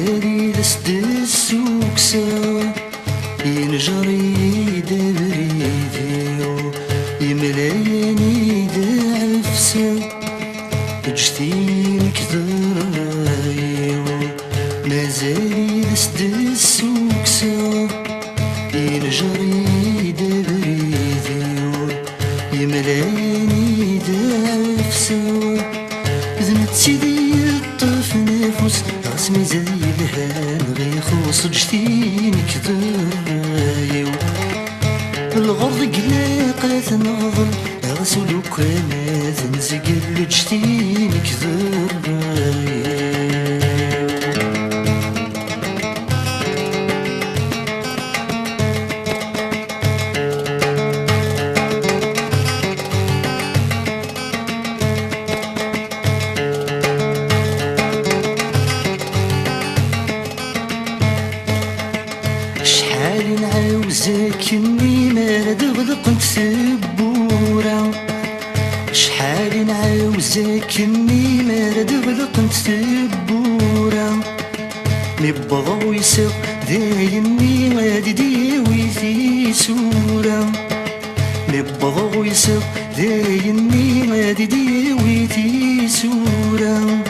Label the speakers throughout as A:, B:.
A: مازالي لست السوكسة ينجري دبريديو يملاياني دعفسة جتينك ذرايو مازالي لست السوكسة ينجري دبريديو يملاياني دعفسة ذنت سيدي الطف نفس غسمي زي الهان غيخوص جتينك ذرايو الغرض قلاقة نظر غسلو كان تنزقل جتينك ذرايو شحال نعاوزك اني ما دغلقت ثبورة شحال نعاوزك اني ما دغلقت ثبورة نبغى يسق دايمني غادي ديوي في سورة نبغى يسق دايمني غادي ديوي في سورة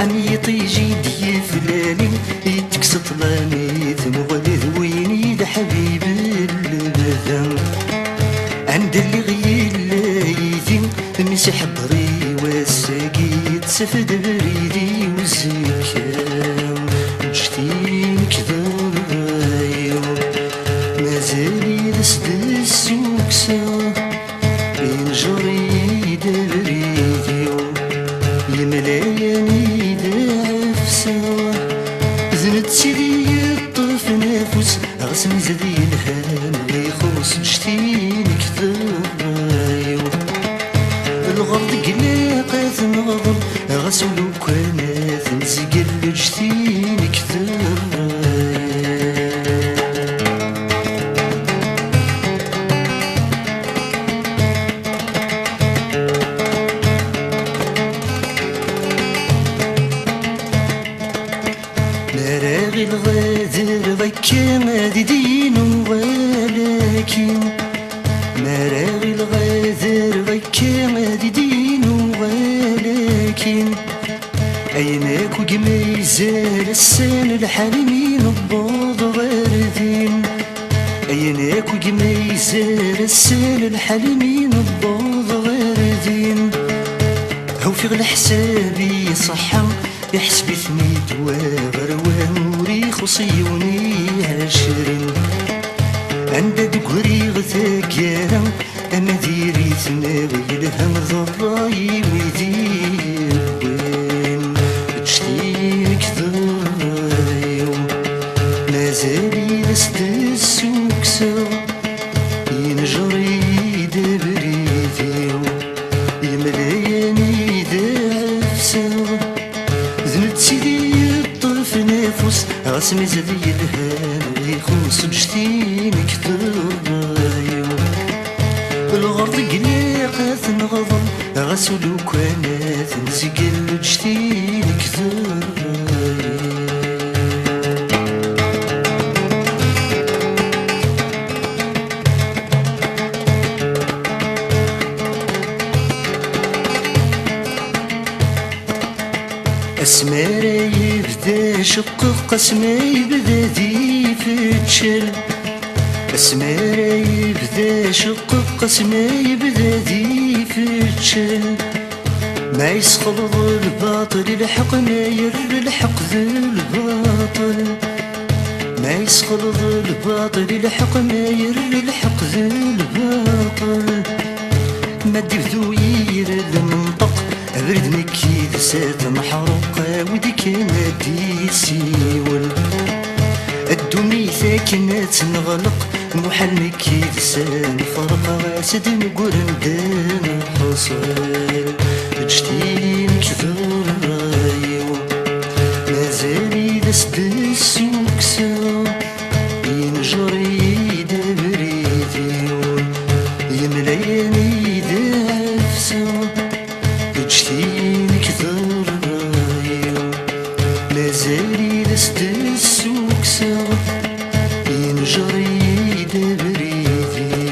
A: أمي طيجي دي فلاني يتكسط لاني ثمغلي ويني لحبيب البذن عند اللي غيلايتي مسح بري والساقي تسفد بريدي والزكام جتينك ذرايو مازالي لست السوكسة بين جري دبريديو يملاياني دعفسة ذنت سيدي الطف نفس غسمي زدي الهان غيخوص جتينك ذرايو الغرض قلاقة نظر غسلو كانت نزقل جتينك ذرايو مراغي الغادر ضيكا ما دينو ولكن مراغي الغادر ضيكا ما دينو ولكن عيناك وقما يزال السان الحالمين البوض غاردين عيناك وقما يزال السان الحالمين البوض غاردين هو في غل حسابي صحا يحسب ثنيت وغروان وريخ وصيوني عشرين عند دقري غثاقيرا أما ديري ثناوي الهم ضراي ويديوين جتينك ذرايو مازالي لست السوكسة ينجري دبريديو يملاياني دعفسة ذنت سيدي الطرف نفس غسمي زدي الهان غيخوص جتينك ذرايو الغرض قلاقة نغضر غسلو كانت نزقل جتينك ذرايو اسماري يبدا شقق قسمي يبدا دي فتشل اسماري يبدا شقق قسمي يبدا دي فتشل ما يسخلط الباطل الحق ناير الحق ذي الباطل ما يسخلط الباطل الحق ناير الحق ذي الباطل ما دبدو يير المنطق أبرد مكيد سات محروقة وديك نادي سيول الدنيا ساكنة نغلق محل مكيد سان فرقة غاسد نقول ندان حصل جتينك ذرايو مازالي لست السوكسة ينجري دبريديو يملاياني دعفسة جتينك ذرايو مازالي دست السوكسة ينجري دبريدي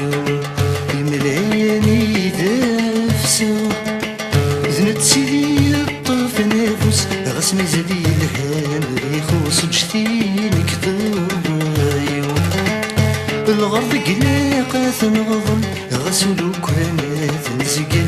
A: يملاياني دافسة زنت سيدي الطرف نافوس غسمي زادي الهام ريخوص جتينك ضرايو الغرض قلاقة تنغضن غسلو كرامات نزقا